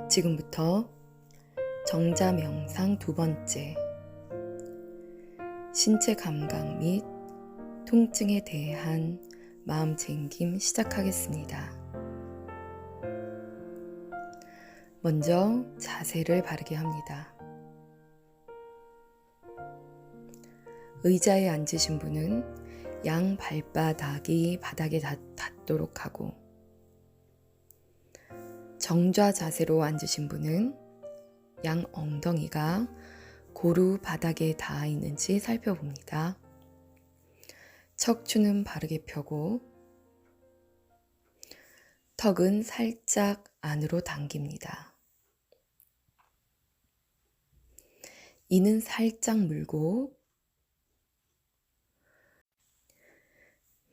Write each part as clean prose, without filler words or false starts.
지금부터 정자 명상 두 번째, 신체 감각 및 통증에 대한 마음 챙김 시작하겠습니다. 먼저 자세를 바르게 합니다. 의자에 앉으신 분은 양 발바닥이 바닥에 닿도록 하고, 정좌 자세로 앉으신 분은 양 엉덩이가 고루 바닥에 닿아 있는지 살펴봅니다. 척추는 바르게 펴고 턱은 살짝 안으로 당깁니다. 이는 살짝 물고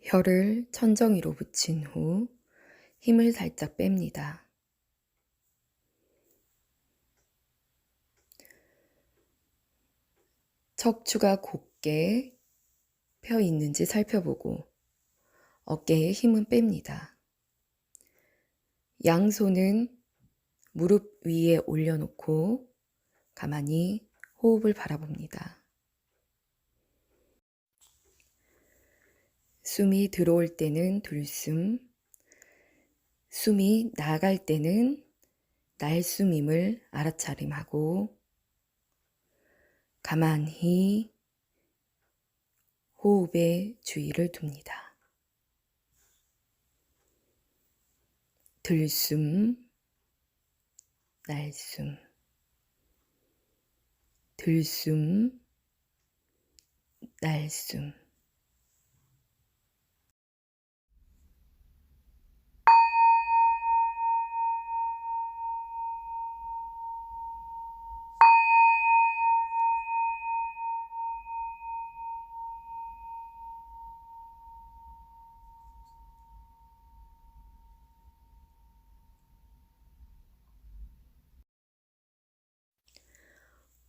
혀를 천정위로 붙인 후 힘을 살짝 뺍니다. 척추가 곧게 펴 있는지 살펴보고 어깨에 힘은 뺍니다. 양손은 무릎 위에 올려놓고 가만히 호흡을 바라봅니다. 숨이 들어올 때는 들숨, 숨이 나갈 때는 날숨임을 알아차림하고 가만히 호흡에 주의를 둡니다. 들숨, 날숨, 들숨, 날숨.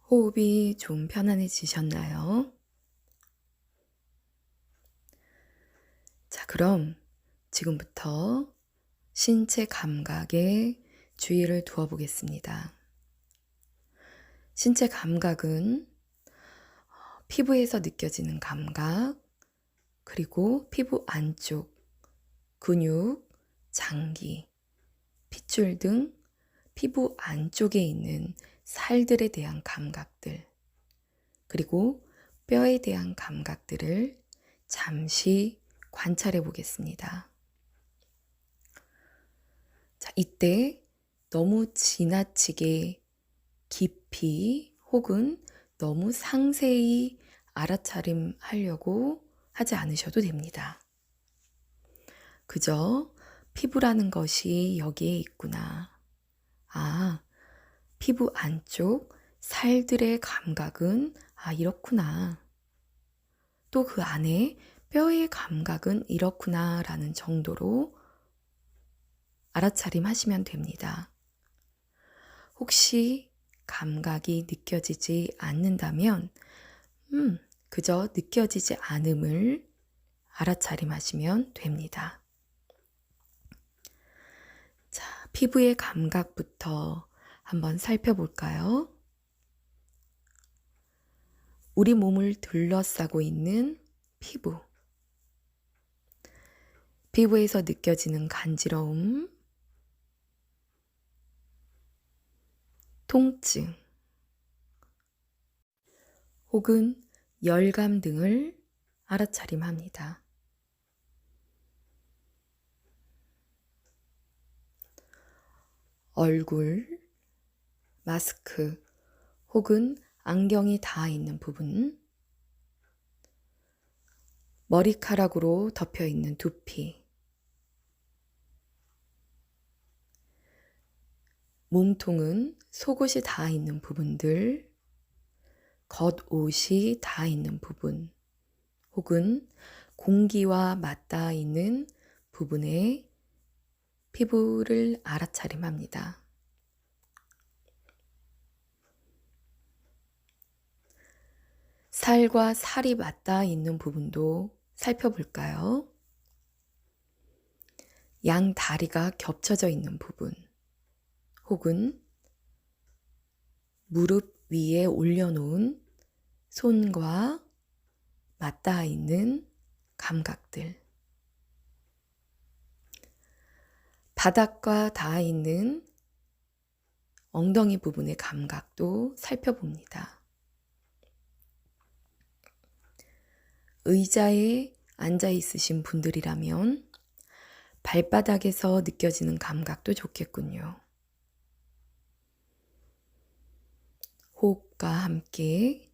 호흡이 좀 편안해지셨나요? 자, 그럼 지금부터 신체 감각에 주의를 두어 보겠습니다. 신체 감각은 피부에서 느껴지는 감각, 그리고 피부 안쪽, 근육, 장기, 핏줄 등 피부 안쪽에 있는 살들에 대한 감각들, 그리고 뼈에 대한 감각들을 잠시 관찰해 보겠습니다. 자, 이때 너무 지나치게 깊이 혹은 너무 상세히 알아차림하려고 하지 않으셔도 됩니다. 그저 피부라는 것이 여기에 있구나. 피부 안쪽 살들의 감각은 이렇구나. 또 그 안에 뼈의 감각은 이렇구나 라는 정도로 알아차림하시면 됩니다. 혹시 감각이 느껴지지 않는다면 그저 느껴지지 않음을 알아차림하시면 됩니다. 자, 피부의 감각부터 한번 살펴볼까요? 우리 몸을 둘러싸고 있는 피부. 피부에서 느껴지는 간지러움, 통증, 혹은 열감 등을 알아차림합니다. 얼굴, 마스크 혹은 안경이 닿아 있는 부분, 머리카락으로 덮여 있는 두피, 몸통은 속옷이 닿아 있는 부분들, 겉옷이 닿아 있는 부분, 혹은 공기와 맞닿아 있는 부분의 피부를 알아차림합니다. 살과 살이 맞닿아 있는 부분도 살펴볼까요? 양 다리가 겹쳐져 있는 부분, 혹은 무릎 위에 올려놓은 손과 맞닿아 있는 감각들, 바닥과 닿아 있는 엉덩이 부분의 감각도 살펴봅니다. 의자에 앉아 있으신 분들이라면 발바닥에서 느껴지는 감각도 좋겠군요. 호흡과 함께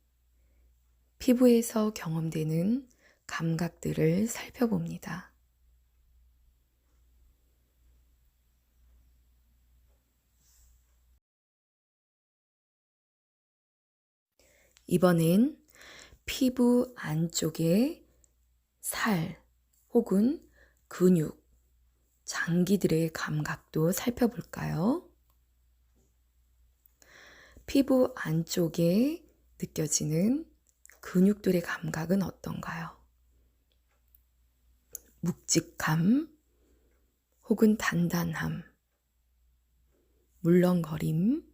피부에서 경험되는 감각들을 살펴봅니다. 이번엔 피부 안쪽에 살 혹은 근육, 장기들의 감각도 살펴볼까요? 피부 안쪽에 느껴지는 근육들의 감각은 어떤가요? 묵직함 혹은 단단함, 물렁거림,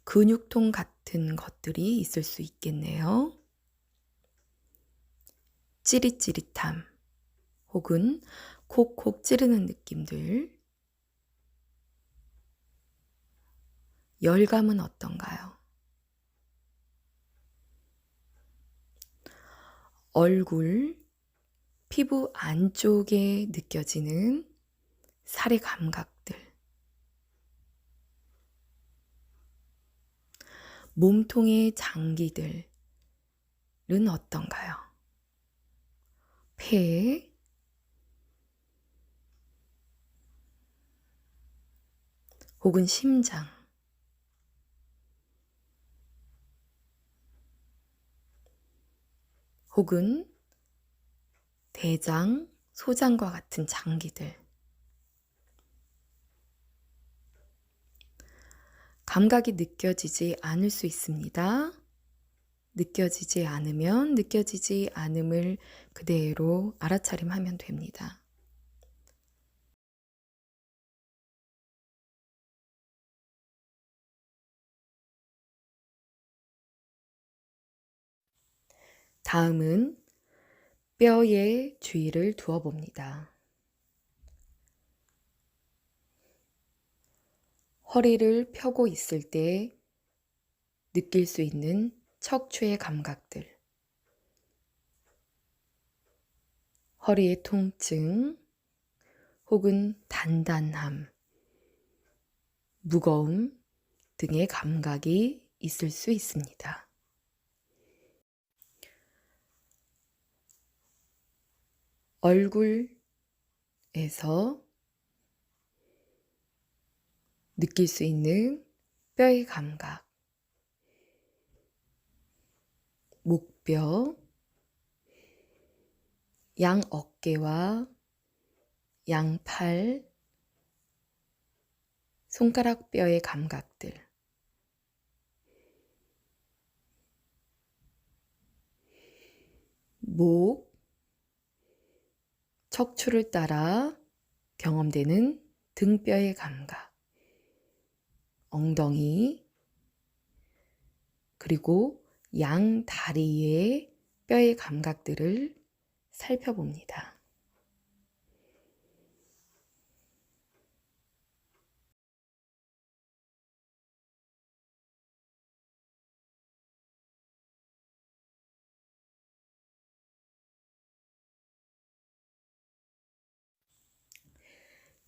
근육통 같은 것들이 있을 수 있겠네요. 찌릿찌릿함 혹은 콕콕 찌르는 느낌들, 열감은 어떤가요? 얼굴, 피부 안쪽에 느껴지는 살의 감각들, 몸통의 장기들은 어떤가요? 폐, 혹은 심장, 혹은 대장, 소장과 같은 장기들. 감각이 느껴지지 않을 수 있습니다. 느껴지지 않으면 느껴지지 않음을 그대로 알아차림하면 됩니다. 다음은 뼈의 주위를 두어봅니다. 허리를 펴고 있을 때 느낄 수 있는 척추의 감각들, 허리의 통증 혹은 단단함, 무거움 등의 감각이 있을 수 있습니다. 얼굴에서 느낄 수 있는 뼈의 감각, 목뼈, 양 어깨와 양 팔, 손가락 뼈의 감각들, 목, 척추를 따라 경험되는 등뼈의 감각, 엉덩이, 그리고 양 다리의 뼈의 감각들을 살펴봅니다.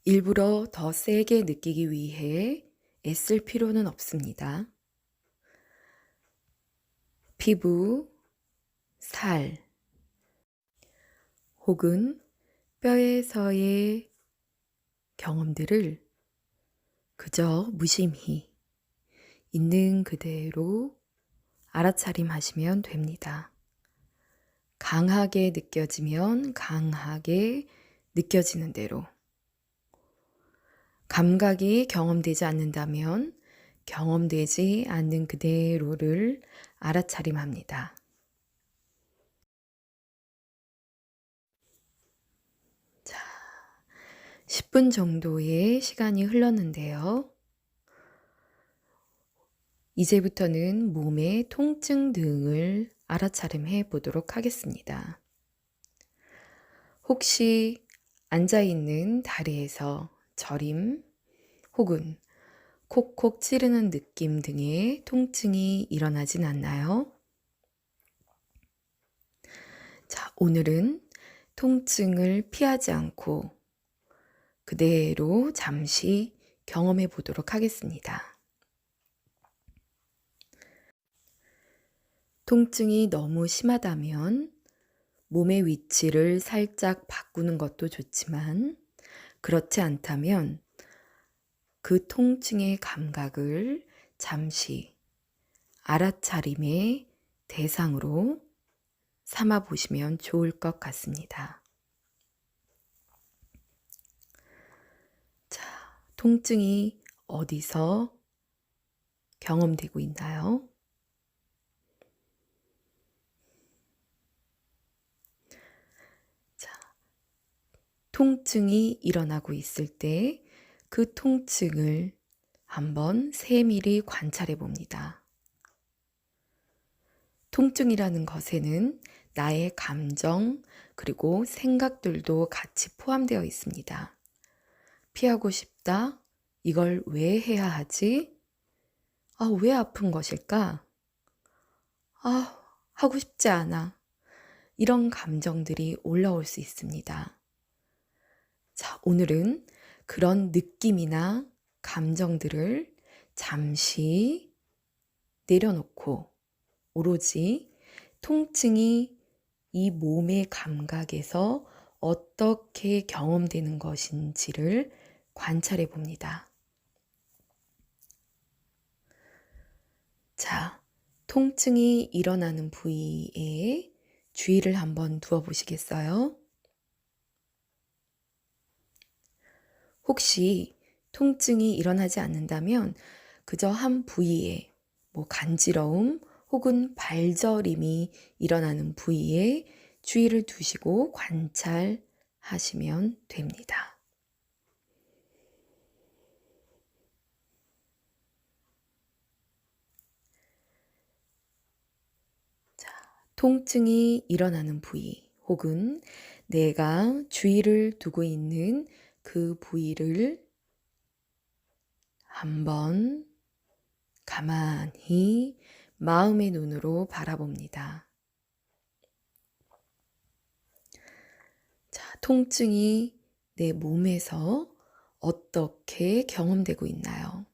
일부러 더 세게 느끼기 위해 애쓸 필요는 없습니다. 피부, 살, 혹은 뼈에서의 경험들을 그저 무심히 있는 그대로 알아차림하시면 됩니다. 강하게 느껴지면 강하게 느껴지는 대로, 감각이 경험되지 않는다면 경험되지 않는 그대로를 알아차림합니다. 자, 10분 정도의 시간이 흘렀는데요. 이제부터는 몸의 통증 등을 알아차림해 보도록 하겠습니다. 혹시 앉아있는 다리에서 저림 혹은 콕콕 찌르는 느낌 등의 통증이 일어나진 않나요? 자, 오늘은 통증을 피하지 않고 그대로 잠시 경험해 보도록 하겠습니다. 통증이 너무 심하다면 몸의 위치를 살짝 바꾸는 것도 좋지만 그렇지 않다면 그 통증의 감각을 잠시 알아차림의 대상으로 삼아 보시면 좋을 것 같습니다. 자, 통증이 어디서 경험되고 있나요? 자, 통증이 일어나고 있을 때 그 통증을 한번 세밀히 관찰해 봅니다. 통증이라는 것에는 나의 감정 그리고 생각들도 같이 포함되어 있습니다. 피하고 싶다. 이걸 왜 해야 하지? 왜 아픈 것일까? 하고 싶지 않아. 이런 감정들이 올라올 수 있습니다. 자, 오늘은 그런 느낌이나 감정들을 잠시 내려놓고 오로지 통증이 이 몸의 감각에서 어떻게 경험되는 것인지를 관찰해 봅니다. 자, 통증이 일어나는 부위에 주의를 한번 두어 보시겠어요? 혹시 통증이 일어나지 않는다면 그저 한 부위에 간지러움 혹은 발저림이 일어나는 부위에 주의를 두시고 관찰하시면 됩니다. 자, 통증이 일어나는 부위 혹은 내가 주의를 두고 있는 그 부위를 한번 가만히 마음의 눈으로 바라봅니다. 자, 통증이 내 몸에서 어떻게 경험되고 있나요?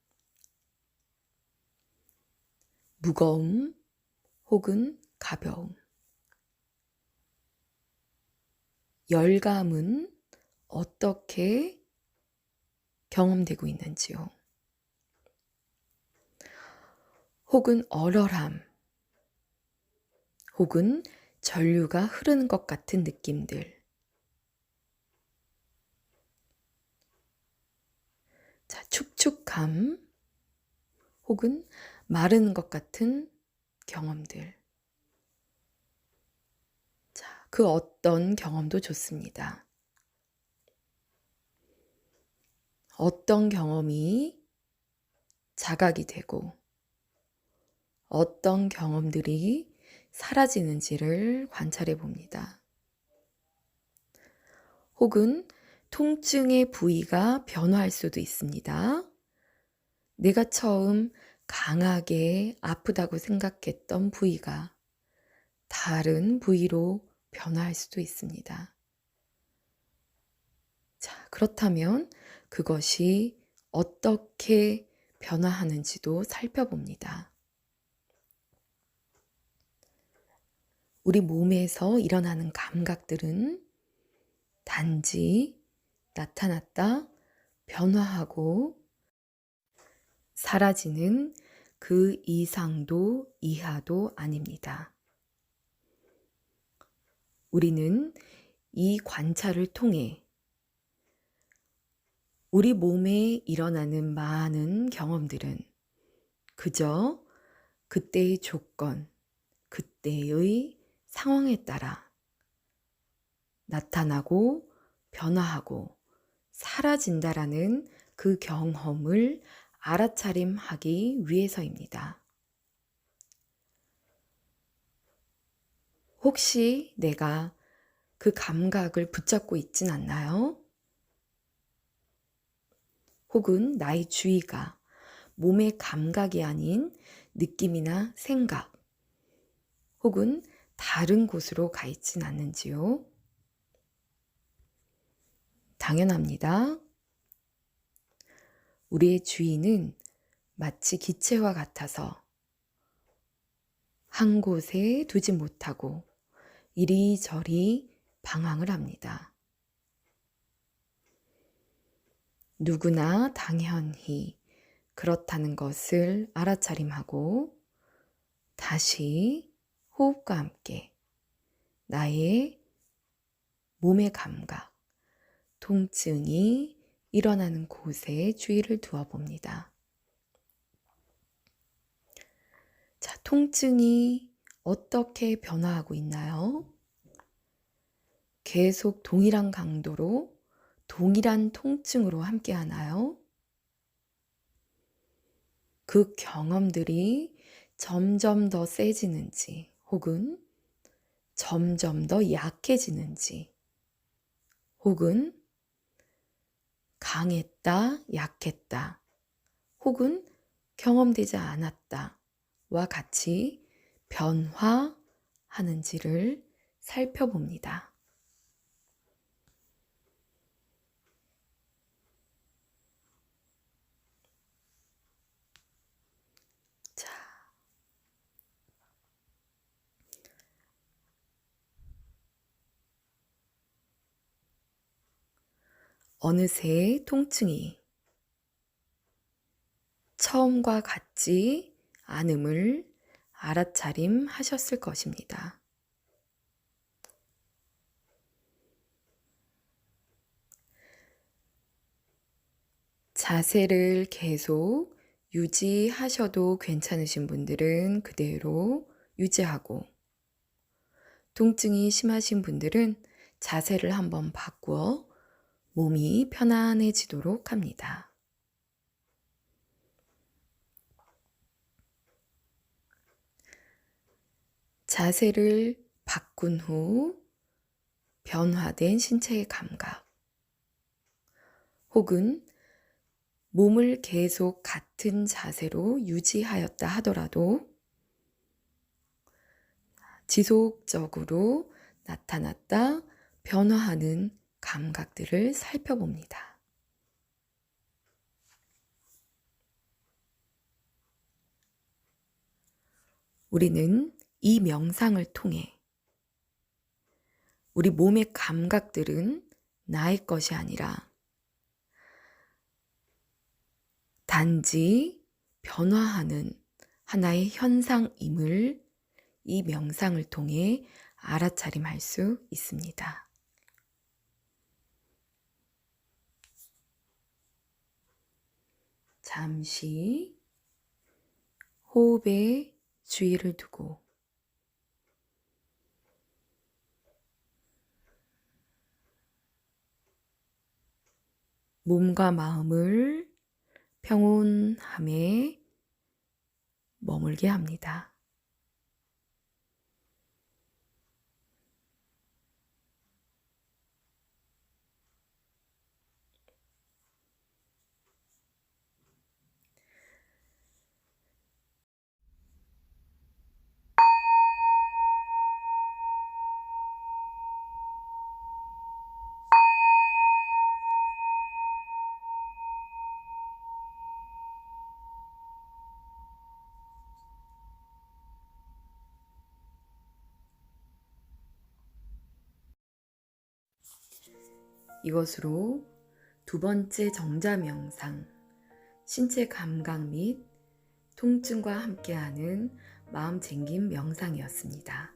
무거움 혹은 가벼움. 열감은 어떻게 경험되고 있는지요? 혹은 얼얼함, 혹은 전류가 흐르는 것 같은 느낌들. 자, 축축함, 혹은 마르는 것 같은 경험들. 자, 그 어떤 경험도 좋습니다. 어떤 경험이 자각이 되고 어떤 경험들이 사라지는지를 관찰해 봅니다. 혹은 통증의 부위가 변화할 수도 있습니다. 내가 처음 강하게 아프다고 생각했던 부위가 다른 부위로 변화할 수도 있습니다. 자, 그렇다면 그것이 어떻게 변화하는지도 살펴봅니다. 우리 몸에서 일어나는 감각들은 단지 나타났다 변화하고 사라지는 그 이상도 이하도 아닙니다. 우리는 이 관찰을 통해 우리 몸에 일어나는 많은 경험들은 그저 그때의 조건, 그때의 상황에 따라 나타나고 변화하고 사라진다라는 그 경험을 알아차림하기 위해서입니다. 혹시 내가 그 감각을 붙잡고 있진 않나요? 혹은 나의 주의가 몸의 감각이 아닌 느낌이나 생각, 혹은 다른 곳으로 가 있진 않는지요? 당연합니다. 우리의 주의는 마치 기체와 같아서 한 곳에 두지 못하고 이리저리 방황을 합니다. 누구나 당연히 그렇다는 것을 알아차림하고 다시 호흡과 함께 나의 몸의 감각, 통증이 일어나는 곳에 주의를 두어 봅니다. 자, 통증이 어떻게 변화하고 있나요? 계속 동일한 강도로 동일한 통증으로 함께 하나요? 그 경험들이 점점 더 세지는지 혹은 점점 더 약해지는지 혹은 강했다, 약했다 혹은 경험되지 않았다와 같이 변화하는지를 살펴봅니다. 자, 어느새 통증이 처음과 같지 않음을 알아차림하셨을 것입니다. 자세를 계속 유지하셔도 괜찮으신 분들은 그대로 유지하고, 통증이 심하신 분들은 자세를 한번 바꾸어 몸이 편안해지도록 합니다. 자세를 바꾼 후 변화된 신체의 감각, 혹은 몸을 계속 같은 자세로 유지하였다 하더라도 지속적으로 나타났다 변화하는 감각들을 살펴봅니다. 우리는 이 명상을 통해 우리 몸의 감각들은 나의 것이 아니라 단지 변화하는 하나의 현상임을 이 명상을 통해 알아차림할 수 있습니다. 잠시 호흡에 주의를 두고 몸과 마음을 평온함에 머물게 합니다. 이것으로 두 번째 정자 명상, 신체 감각 및 통증과 함께하는 마음 챙김 명상이었습니다.